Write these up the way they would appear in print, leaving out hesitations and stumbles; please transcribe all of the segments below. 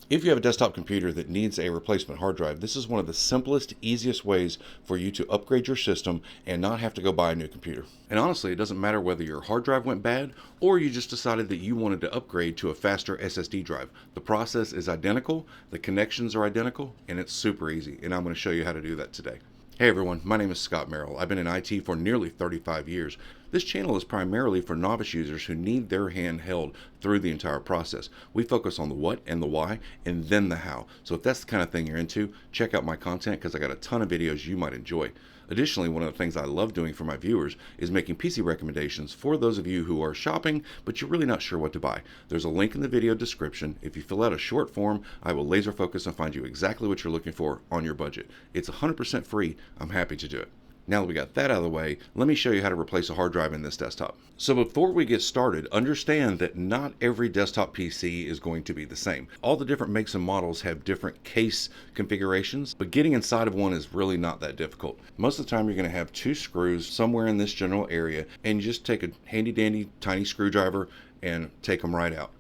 If you have a desktop computer that needs a replacement hard drive, this is one of the simplest, easiest ways for you to upgrade your system and not have to go buy a new computer. And honestly, it doesn't matter whether your hard drive went bad or you just decided that you wanted to upgrade to a faster SSD drive. The process is identical, the connections are identical, and it's super easy. And I'm going to show you how to do that today. Hey everyone, my name is Scott Merrill. I've been in IT for nearly 35 years. This channel is primarily for novice users who need their hand held through the entire process. We focus on the what and the why and then the how. So if that's the kind of thing you're into, check out my content because I got a ton of videos you might enjoy. Additionally, one of the things I love doing for my viewers is making PC recommendations for those of you who are shopping, but you're really not sure what to buy. There's a link in the video description. If you fill out a short form, I will laser focus and find you exactly what you're looking for on your budget. It's 100% free. I'm happy to do it. Now that we got that out of the way, let me show you how to replace a hard drive in this desktop. So before we get started, understand that not every desktop PC is going to be the same. All the different makes and models have different case configurations, but getting inside of one is really not that difficult. Most of the time you're going to have two screws somewhere in this general area, and you just take a handy dandy tiny screwdriver and take them right out.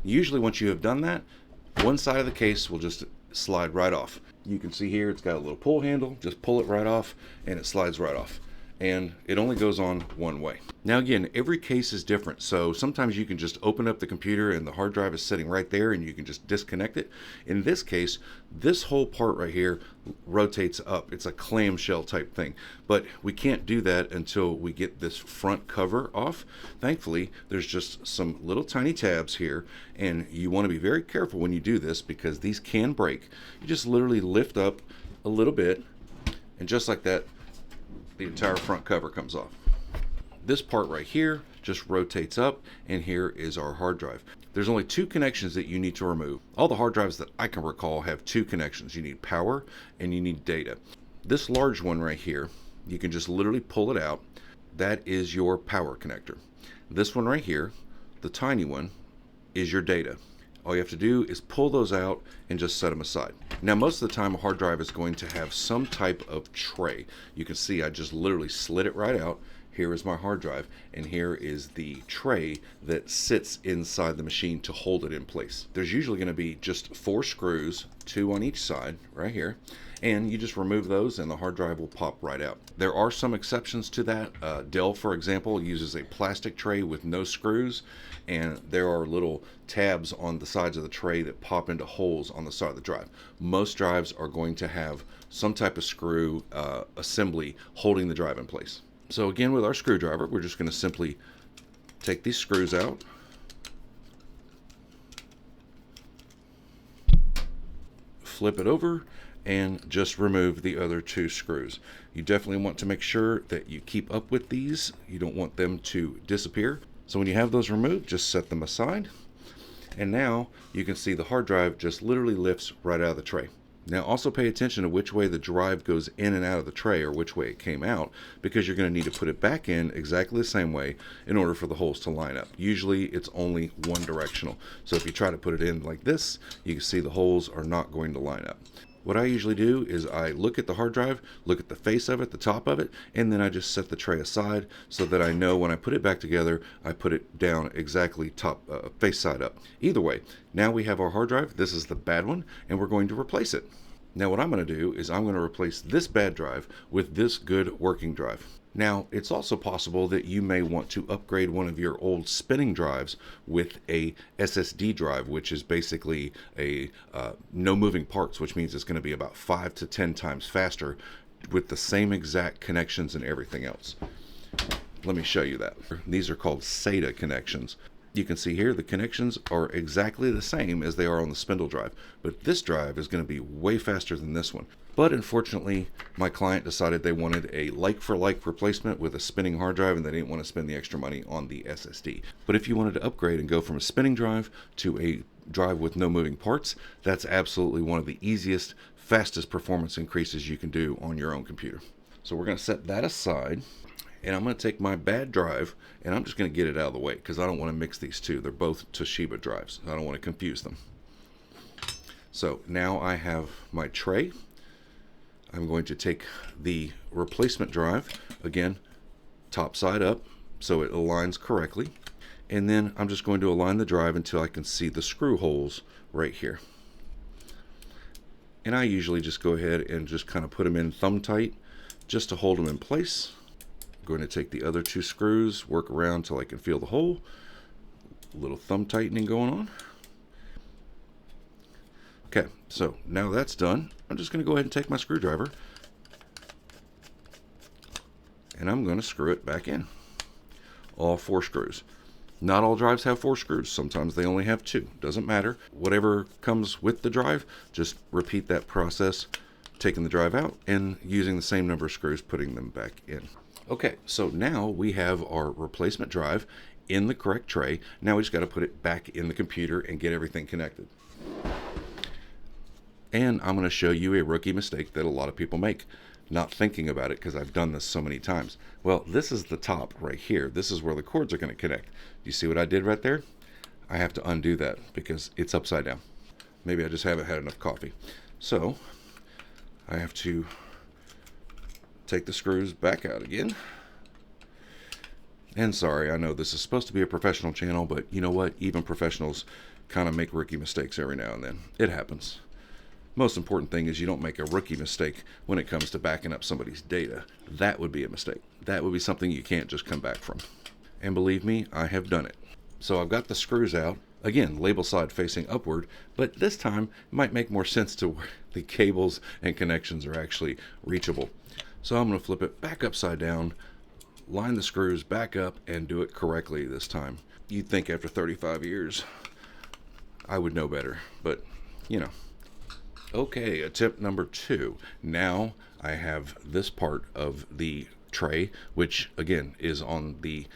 Usually once you have done that, one side of the case will just slide right off. You can see here it's got a little pull handle. Just pull it right off and it slides right off. And it only goes on one way. Now again, every case is different, so sometimes you can just open up the computer and the hard drive is sitting right there and you can just disconnect it. In this case, this whole part right here rotates up. It's a clamshell type thing, but we can't do that until we get this front cover off. Thankfully, there's just some little tiny tabs here, and you want to be very careful when you do this because these can break. You just literally lift up a little bit, and just like that, the entire front cover comes off. This part right here just rotates up, and here is our hard drive. There's only two connections that you need to remove. All the hard drives that I can recall have two connections. You need power and you need data. This large one right here, you can just literally pull it out. That is your power connector. This one right here, the tiny one, is your data. All you have to do is pull those out and just set them aside. Now, most of the time, a hard drive is going to have some type of tray. You can see I just literally slid it right out. Here is my hard drive, and here is the tray that sits inside the machine to hold it in place. There's usually going to be just 4 screws, 2 on each side, right here, and you just remove those and the hard drive will pop right out. There are some exceptions to that. Dell, for example, uses a plastic tray with no screws, and there are little tabs on the sides of the tray that pop into holes on the side of the drive. Most drives are going to have some type of screw assembly holding the drive in place. So again, with our screwdriver, we're just going to simply take these screws out, flip it over, and just remove the other 2 screws. You definitely want to make sure that you keep up with these. You don't want them to disappear. So when you have those removed, just set them aside. And now you can see the hard drive just literally lifts right out of the tray. Now also pay attention to which way the drive goes in and out of the tray, or which way it came out, because you're going to need to put it back in exactly the same way in order for the holes to line up. Usually it's only one directional. So if you try to put it in like this, you can see the holes are not going to line up. What I usually do is I look at the hard drive, look at the face of it, the top of it, and then I just set the tray aside so that I know when I put it back together, I put it down exactly top face side up. Either way, now we have our hard drive. This is the bad one, and we're going to replace it. Now what I'm going to do is I'm going to replace this bad drive with this good working drive. Now, it's also possible that you may want to upgrade one of your old spinning drives with a SSD drive, which is basically a no moving parts, which means it's going to be about 5 to 10 times faster with the same exact connections and everything else. Let me show you that. These are called SATA connections. You can see here the connections are exactly the same as they are on the spindle drive, but this drive is going to be way faster than this one. But unfortunately, my client decided they wanted a like-for-like replacement with a spinning hard drive, and they didn't want to spend the extra money on the SSD. But if you wanted to upgrade and go from a spinning drive to a drive with no moving parts, that's absolutely one of the easiest, fastest performance increases you can do on your own computer. So we're going to set that aside. And I'm going to take my bad drive and I'm just going to get it out of the way because I don't want to mix these two. They're both Toshiba drives. I don't want to confuse them. So now I have my tray. I'm going to take the replacement drive, again, top side up so it aligns correctly. And then I'm just going to align the drive until I can see the screw holes right here. And I usually just go ahead and just kind of put them in thumb tight just to hold them in place. I'm going to take the other 2 screws, work around till I can feel the hole. A little thumb tightening going on. Okay, so now that's done, I'm just going to go ahead and take my screwdriver and I'm going to screw it back in. All 4 screws. Not all drives have 4 screws. Sometimes they only have 2. Doesn't matter. Whatever comes with the drive, just repeat that process, taking the drive out and using the same number of screws, putting them back in. Okay, so now we have our replacement drive in the correct tray. Now we just got to put it back in the computer and get everything connected. And I'm going to show you a rookie mistake that a lot of people make, not thinking about it because I've done this so many times. Well, this is the top right here. This is where the cords are going to connect. You see what I did right there? I have to undo that because it's upside down. Maybe I just haven't had enough coffee. So I have to take the screws back out again. And sorry, I know this is supposed to be a professional channel, but you know what? Even professionals kind of make rookie mistakes every now and then. It happens. Most important thing is you don't make a rookie mistake when it comes to backing up somebody's data. That would be a mistake. That would be something you can't just come back from. And believe me, I have done it. So I've got the screws out. Again, label side facing upward, but this time it might make more sense to where the cables and connections are actually reachable. So I'm going to flip it back upside down, line the screws back up, and do it correctly this time. You'd think after 35 years I would know better, but you know. Okay, attempt number 2. Now I have this part of the tray, which again is on the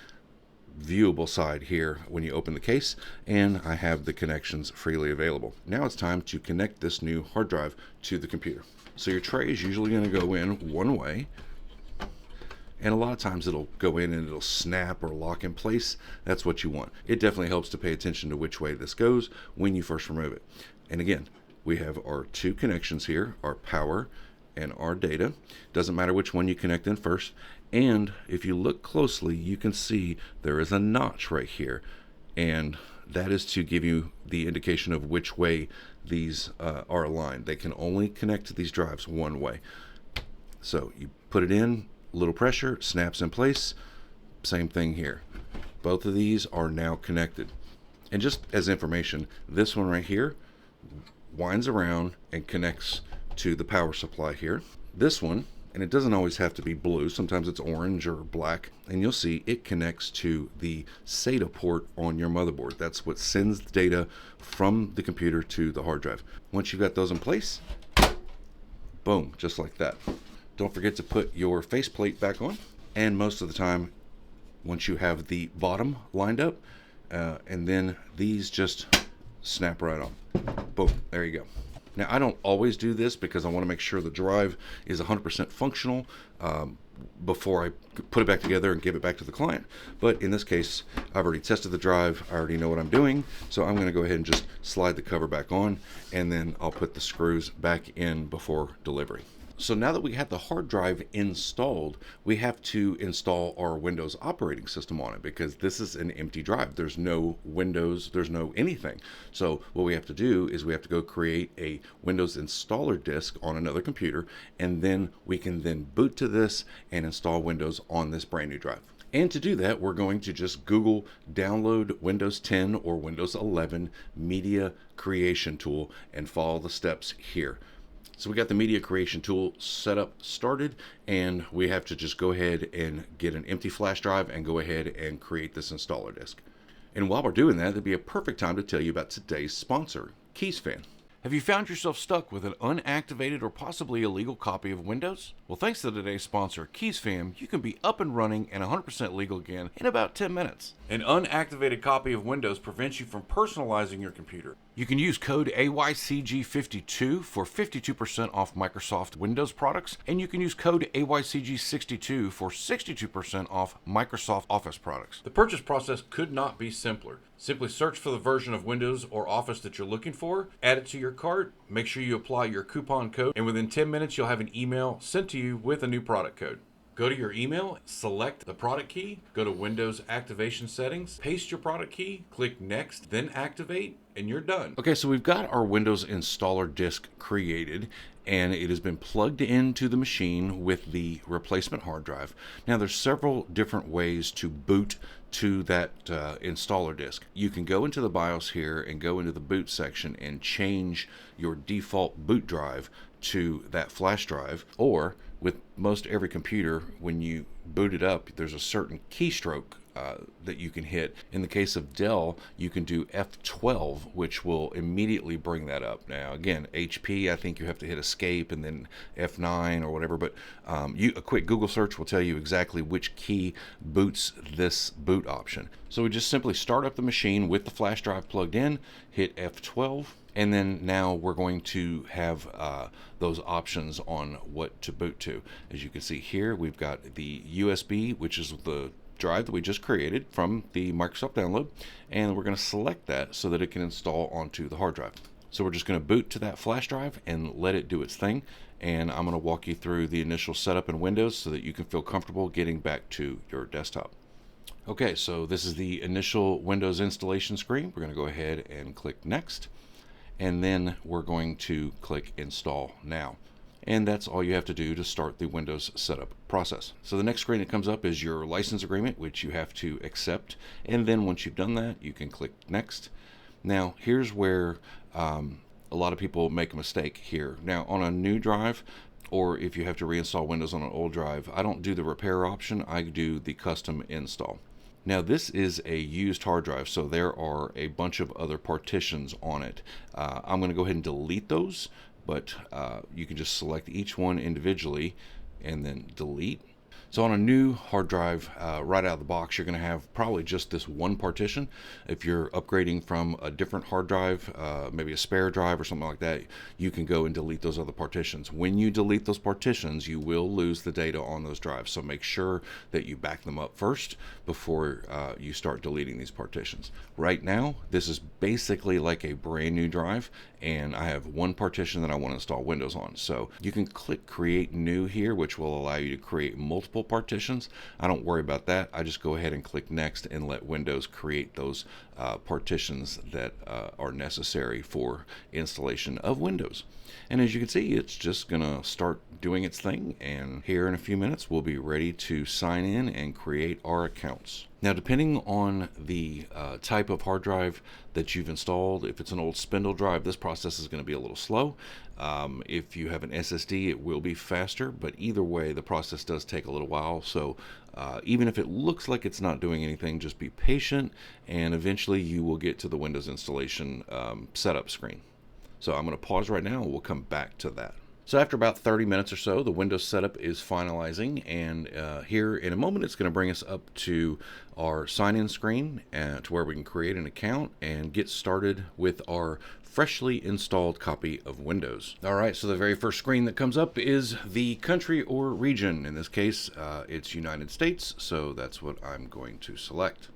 viewable side here when you open the case, and I have the connections freely available. Now it's time to connect this new hard drive to the computer. So your tray is usually going to go in one way, and a lot of times it'll go in and it'll snap or lock in place. That's what you want. It definitely helps to pay attention to which way this goes when you first remove it. And again, we have our 2 connections here, our power and our data. Doesn't matter which one you connect in first. And if you look closely, you can see there is a notch right here. And that is to give you the indication of which way these are aligned. They can only connect to these drives one way. So you put it in, little pressure, snaps in place. Same thing here. Both of these are now connected. And just as information, this one right here winds around and connects to the power supply here. This one, and it doesn't always have to be blue, sometimes it's orange or black, and you'll see it connects to the SATA port on your motherboard. That's what sends the data from the computer to the hard drive. Once you've got those in place, boom, just like that. Don't forget to put your faceplate back on, and most of the time, once you have the bottom lined up, and then these just snap right on. Boom, there you go. Now I don't always do this because I want to make sure the drive is 100% functional before I put it back together and give it back to the client. But in this case, I've already tested the drive. I already know what I'm doing. So I'm going to go ahead and just slide the cover back on, and then I'll put the screws back in before delivery. So now that we have the hard drive installed, we have to install our Windows operating system on it because this is an empty drive. There's no Windows, there's no anything. So what we have to do is we have to go create a Windows installer disk on another computer, and then we can then boot to this and install Windows on this brand new drive. And to do that, we're going to just Google download Windows 10 or Windows 11 media creation tool and follow the steps here. So we got the media creation tool set up, started, and we have to just go ahead and get an empty flash drive and go ahead and create this installer disk. And while we're doing that, it'd be a perfect time to tell you about today's sponsor, KeysFan. Have you found yourself stuck with an unactivated or possibly illegal copy of Windows? Well, thanks to today's sponsor, KeysFam, you can be up and running and 100% legal again in about 10 minutes. An unactivated copy of Windows prevents you from personalizing your computer. You can use code AYCG52 for 52% off Microsoft Windows products, and you can use code AYCG62 for 62% off Microsoft Office products. The purchase process could not be simpler. Simply search for the version of Windows or Office that you're looking for, add it to your cart, make sure you apply your coupon code, and within 10 minutes you'll have an email sent to you with a new product code. Go to your email, select the product key, go to Windows Activation Settings, paste your product key, click Next, then Activate, and you're done. Okay, so we've got our Windows installer disk created, and it has been plugged into the machine with the replacement hard drive. Now, there's several different ways to boot to that installer disk. You can go into the BIOS here and go into the boot section and change your default boot drive to that flash drive, or with most every computer, when you boot it up, there's a certain keystroke that you can hit. In the case of Dell, you can do F12, which will immediately bring that up. Now, again, HP, I think you have to hit escape and then F9 or whatever, but a quick Google search will tell you exactly which key boots this boot option. So we just simply start up the machine with the flash drive plugged in, hit F12, and then now we're going to have those options on what to boot to. As you can see here, we've got the USB, which is the drive that we just created from the Microsoft download, and we're going to select that so that it can install onto the hard drive. So we're just going to boot to that flash drive and let it do its thing, and I'm going to walk you through the initial setup in Windows so that you can feel comfortable getting back to your desktop. Okay, so this is the initial Windows installation screen. We're going to go ahead and click Next, and then we're going to click Install Now. And that's all you have to do to start the Windows setup process. So the next screen that comes up is your license agreement, which you have to accept. And then once you've done that, you can click Next. Now, here's where a lot of people make a mistake here. Now, on a new drive, or if you have to reinstall Windows on an old drive, I don't do the repair option, I do the custom install. Now, this is a used hard drive, so there are a bunch of other partitions on it. I'm going to go ahead and delete those, but you can just select each one individually and then delete. So on a new hard drive, right out of the box, you're going to have probably just this one partition. If you're upgrading from a different hard drive, maybe a spare drive or something like that, you can go and delete those other partitions. When you delete those partitions, you will lose the data on those drives. So make sure that you back them up first before you start deleting these partitions. Right now, this is basically like a brand new drive, and I have one partition that I want to install Windows on. So you can click Create New here, which will allow you to create multiple partitions. I don't worry about that. I just go ahead and click Next and let Windows create those partitions that are necessary for installation of Windows. And as you can see, it's just gonna start doing its thing, and here in a few minutes we'll be ready to sign in and create our accounts. Now, depending on the type of hard drive that you've installed, if it's an old spindle drive, this process is going to be a little slow. If you have an SSD, it will be faster, but either way, the process does take a little while. So even if it looks like it's not doing anything, just be patient, and eventually you will get to the Windows installation setup screen. So I'm going to pause right now, and we'll come back to that. So after about 30 minutes or so, the Windows setup is finalizing, and here in a moment it's going to bring us up to our sign-in screen to where we can create an account and get started with our freshly installed copy of Windows. Alright, so the very first screen that comes up is the country or region. In this case, it's United States, so that's what I'm going to select.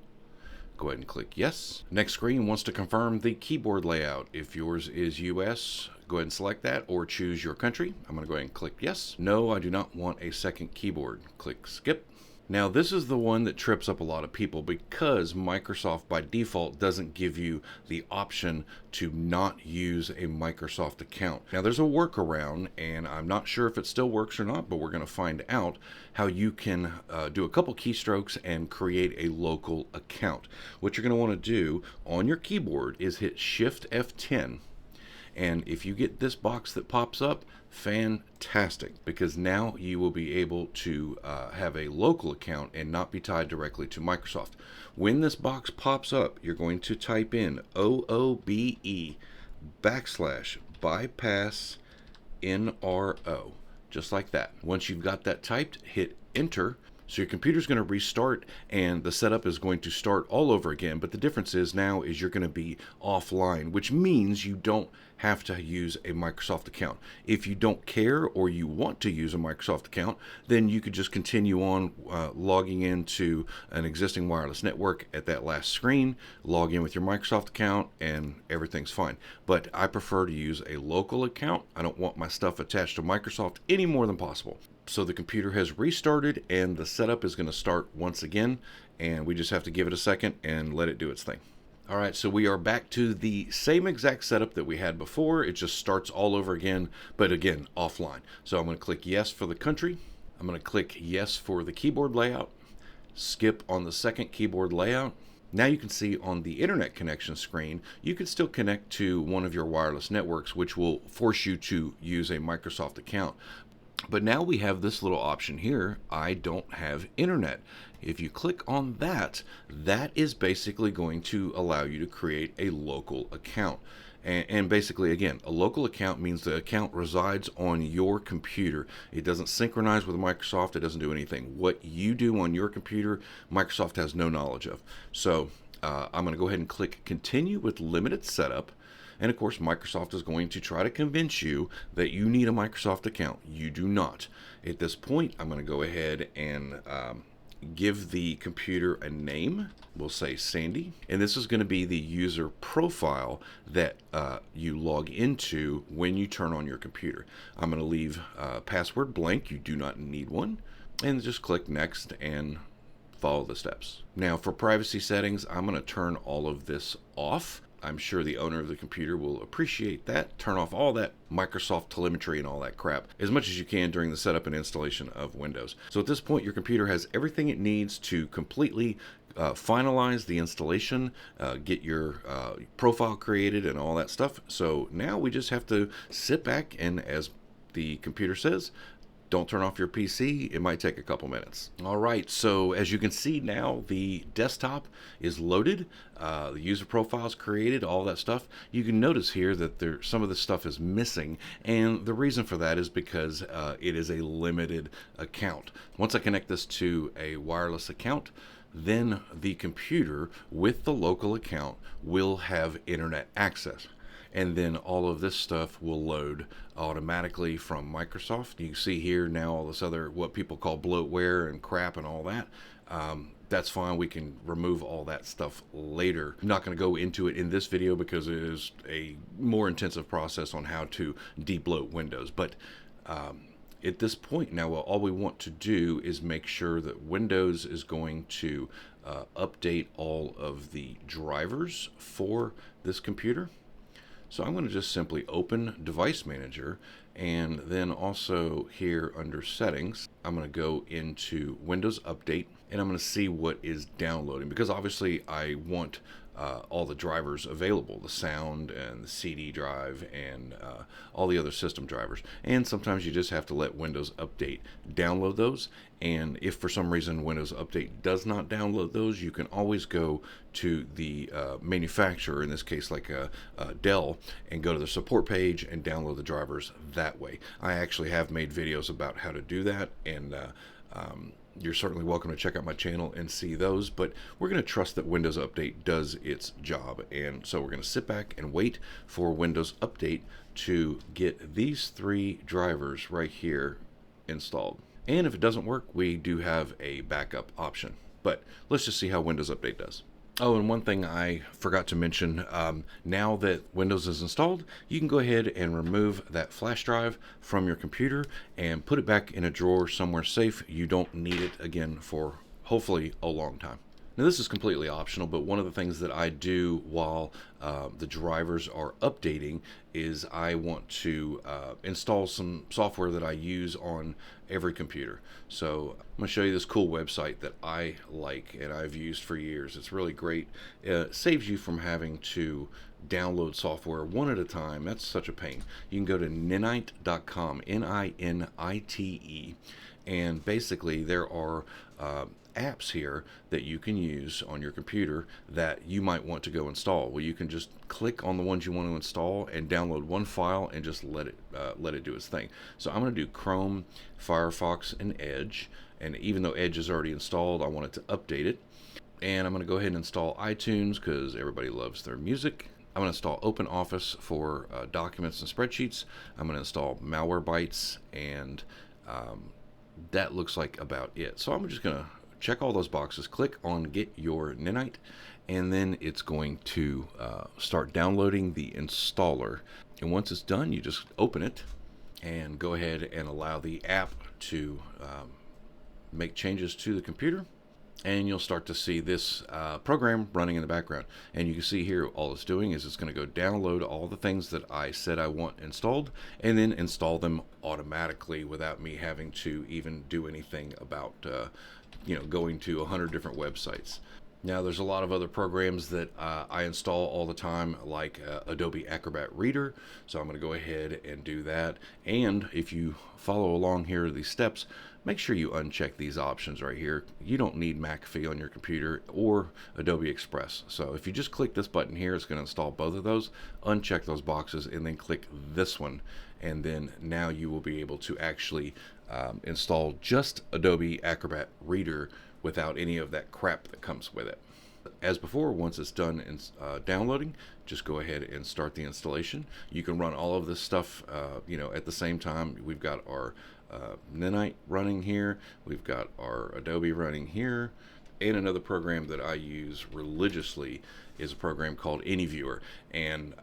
Go ahead and click Yes. Next screen wants to confirm the keyboard layout. If yours is US, go ahead and select that or choose your country. I'm going to go ahead and click Yes. No, I do not want a second keyboard. Click Skip. Now, this is the one that trips up a lot of people because Microsoft by default doesn't give you the option to not use a Microsoft account. Now, there's a workaround, and I'm not sure if it still works or not, but we're going to find out how you can do a couple keystrokes and create a local account. What you're going to want to do on your keyboard is hit Shift F10. And if you get this box that pops up, fantastic, because now you will be able to have a local account and not be tied directly to Microsoft. When this box pops up, you're going to type in OOBE/bypass NRO, just like that. Once you've got that typed, hit Enter. So your computer's going to restart and the setup is going to start all over again, but the difference is now is you're going to be offline, which means you don't have to use a Microsoft account. If you don't care or you want to use a Microsoft account, then you could just continue on logging into an existing wireless network at that last screen, log in with your Microsoft account, and everything's fine. But I prefer to use a local account. I don't want my stuff attached to Microsoft any more than possible. So the computer has restarted and the setup is going to start once again, and we just have to give it a second and let it do its thing. All right, so we are back to the same exact setup that we had before. It just starts all over again, but again, offline. So I'm going to click yes for the country. I'm going to click yes for the keyboard layout. Skip on the second keyboard layout. Now you can see on the internet connection screen, you can still connect to one of your wireless networks, which will force you to use a Microsoft account. But now we have this little option here, I don't have internet. If you click on that, that is basically going to allow you to create a local account. And basically, again, a local account means the account resides on your computer. It doesn't synchronize with Microsoft. It doesn't do anything. What you do on your computer, Microsoft has no knowledge of. So I'm going to go ahead and click Continue with Limited Setup. And of course, Microsoft is going to try to convince you that you need a Microsoft account. You do not. At this point, I'm going to go ahead and give the computer a name. We'll say Sandy. And this is going to be the user profile that you log into when you turn on your computer. I'm going to leave password blank. You do not need one. And just click Next and follow the steps. Now for privacy settings, I'm going to turn all of this off. I'm sure the owner of the computer will appreciate that. Turn off all that Microsoft telemetry and all that crap as much as you can during the setup and installation of Windows. So at this point, your computer has everything it needs to completely finalize the installation, get your profile created and all that stuff. So now we just have to sit back and, as the computer says, don't turn off your PC. It might take a couple minutes. All right, so as you can see now, the desktop is loaded. The user profile is created, all that stuff. You can notice here that some of this stuff is missing, and the reason for that is because it is a limited account. Once I connect this to a wireless account, then the computer with the local account will have internet access. And then all of this stuff will load automatically from Microsoft. You can see here now all this other, what people call bloatware and crap and all that. That's fine. We can remove all that stuff later. I'm not going to go into it in this video because it is a more intensive process on how to de-bloat Windows. But at this point now, all we want to do is make sure that Windows is going to update all of the drivers for this computer. So I'm going to just simply open Device Manager, and then also here under Settings, I'm going to go into Windows Update, and I'm going to see what is downloading, because obviously I want all the drivers available, the sound and the CD drive and all the other system drivers. And sometimes you just have to let Windows Update download those. And if for some reason Windows Update does not download those, you can always go to the manufacturer, in this case like Dell, and go to the support page and download the drivers that way. I actually have made videos about how to do that, and you're certainly welcome to check out my channel and see those, but we're going to trust that Windows Update does its job. And so we're going to sit back and wait for Windows Update to get these 3 drivers right here installed. And if it doesn't work, we do have a backup option. But let's just see how Windows Update does. Oh, and one thing I forgot to mention, now that Windows is installed, you can go ahead and remove that flash drive from your computer and put it back in a drawer somewhere safe. You don't need it again for hopefully a long time. Now this is completely optional, but one of the things that I do while the drivers are updating is I want to install some software that I use on every computer. So I'm going to show you this cool website that I like and I've used for years. It's really great. It saves you from having to download software one at a time. That's such a pain. You can go to ninite.com, Ninite, and basically there are apps here that you can use on your computer that you might want to go install. Well, you can just click on the ones you want to install and download one file and just let it do its thing. So I'm going to do Chrome, Firefox, and Edge. And even though Edge is already installed, I want it to update it. And I'm going to go ahead and install iTunes because everybody loves their music. I'm going to install OpenOffice for documents and spreadsheets. I'm going to install Malwarebytes, and that looks like about it. So I'm just going to check all those boxes, click on Get Your Ninite, and then it's going to start downloading the installer. And once it's done, you just open it, and go ahead and allow the app to make changes to the computer, and you'll start to see this program running in the background. And you can see here all it's doing is it's going to go download all the things that I said I want installed, and then install them automatically without me having to even do anything about going to 100 different websites. Now, there's a lot of other programs that I install all the time, like Adobe Acrobat Reader. So I'm going to go ahead and do that. And if you follow along here these steps, make sure you uncheck these options right here. You don't need McAfee on your computer or Adobe Express. So if you just click this button here, it's going to install both of those. Uncheck those boxes and then click this one. And then now you will be able to actually install just Adobe Acrobat Reader without any of that crap that comes with it. As before, once it's done downloading, just go ahead and start the installation. You can run all of this stuff at the same time. We've got our Nanite running here, we've got our Adobe running here, and another program that I use religiously is a program called AnyViewer, and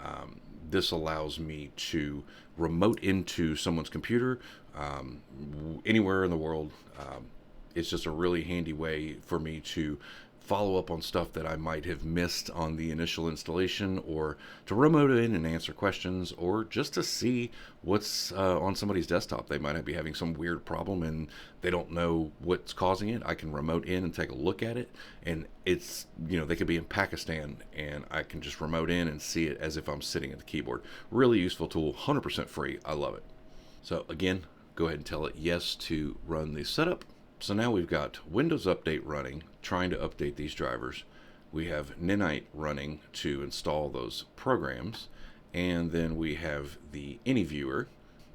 this allows me to remote into someone's computer anywhere in the world. It's just a really handy way for me to follow up on stuff that I might have missed on the initial installation, or to remote in and answer questions, or just to see what's on somebody's desktop. They might be having some weird problem and they don't know what's causing it. I can remote in and take a look at it, and it's, they could be in Pakistan and I can just remote in and see it as if I'm sitting at the keyboard. Really useful tool, 100% free. I love it. So again, go ahead and tell it yes to run the setup. So now we've got Windows Update running, trying to update these drivers. We have Nanite running to install those programs. And then we have the AnyViewer.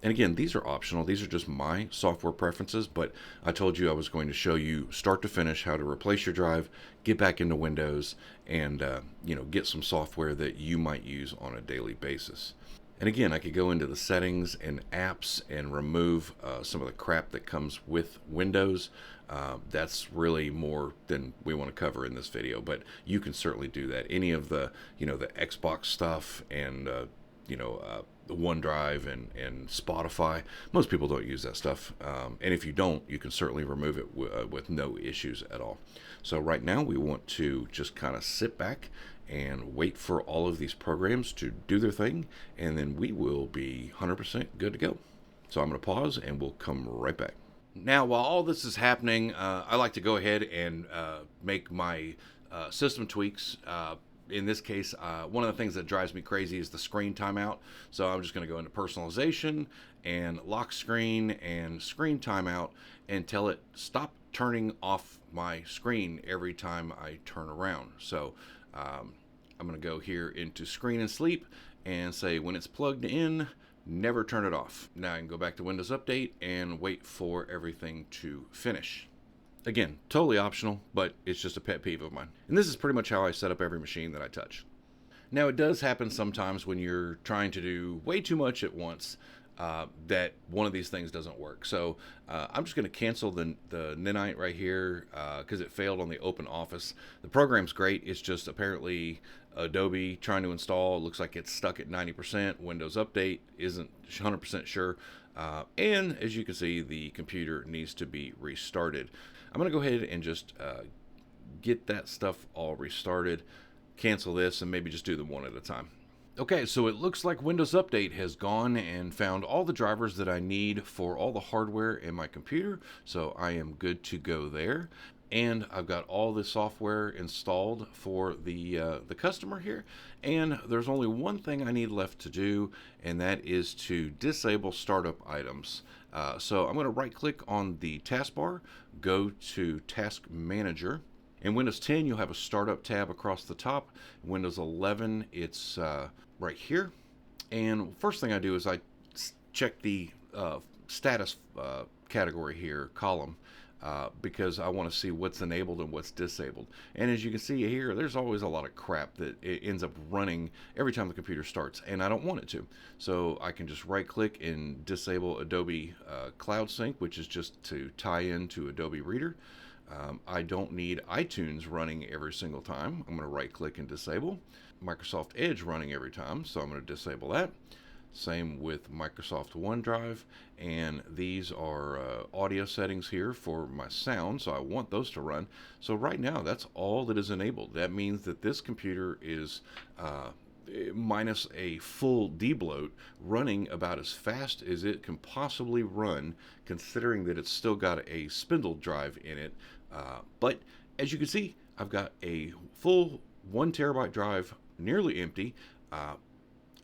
And again, these are optional. These are just my software preferences, but I told you I was going to show you start to finish how to replace your drive, get back into Windows, and get some software that you might use on a daily basis. And again, I could go into the settings and apps and remove some of the crap that comes with Windows. That's really more than we want to cover in this video, but you can certainly do that. Any of the, the Xbox stuff and, the OneDrive and Spotify, most people don't use that stuff. And if you don't, you can certainly remove it with no issues at all. So right now we want to just kind of sit back and wait for all of these programs to do their thing, and then we will be 100% good to go. So I'm going to pause and we'll come right back. Now, while all this is happening, I like to go ahead and make my system tweaks. In this case, one of the things that drives me crazy is the screen timeout. So I'm just going to go into personalization and lock screen and screen timeout and tell it stop turning off my screen every time I turn around. So I'm going to go here into screen and sleep and say when it's plugged in, never turn it off. Now I can go back to Windows Update and wait for everything to finish. Again, totally optional, but it's just a pet peeve of mine. And this is pretty much how I set up every machine that I touch. Now, it does happen sometimes when you're trying to do way too much at once that one of these things doesn't work. So I'm just going to cancel the Nanite right here because it failed on the Open Office. The program's great. It's just apparently Adobe trying to install. It looks like it's stuck at 90%. Windows Update isn't 100% sure. And as you can see, the computer needs to be restarted. I'm going to go ahead and just get that stuff all restarted, cancel this, and maybe just do them one at a time. Okay, so it looks like Windows Update has gone and found all the drivers that I need for all the hardware in my computer, so I am good to go there. And I've got all the software installed for the customer here, and there's only one thing I need left to do, and that is to disable startup items. So I'm going to right click on the taskbar, go to Task Manager. In Windows 10, you'll have a startup tab across the top. In Windows 11, it's right here. And first thing I do is I check the status category here, column, because I want to see what's enabled and what's disabled. And as you can see here, there's always a lot of crap that it ends up running every time the computer starts, and I don't want it to. So I can just right click and disable Adobe Cloud Sync, which is just to tie into Adobe Reader. I don't need iTunes running every single time. I'm going to right click and disable. Microsoft Edge running every time, so I'm going to disable that. Same with Microsoft OneDrive, and these are audio settings here for my sound, so I want those to run. So right now, that's all that is enabled. That means that this computer is minus a full debloat, running about as fast as it can possibly run, considering that it's still got a spindle drive in it. But as you can see, I've got a full 1 TB drive, nearly empty,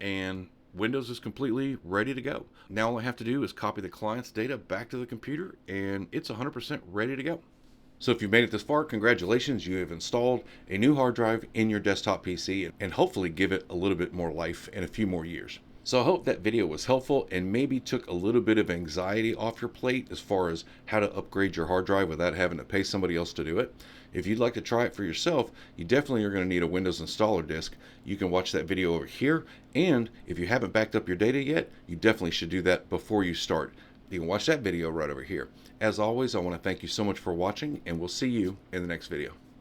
and Windows is completely ready to go. Now all I have to do is copy the client's data back to the computer, and it's 100% ready to go. So if you've made it this far, congratulations, you have installed a new hard drive in your desktop PC and hopefully give it a little bit more life in a few more years. So I hope that video was helpful and maybe took a little bit of anxiety off your plate as far as how to upgrade your hard drive without having to pay somebody else to do it. If you'd like to try it for yourself, you definitely are going to need a Windows installer disk. You can watch that video over here, and if you haven't backed up your data yet, you definitely should do that before you start. You can watch that video right over here. As always, I want to thank you so much for watching, and we'll see you in the next video.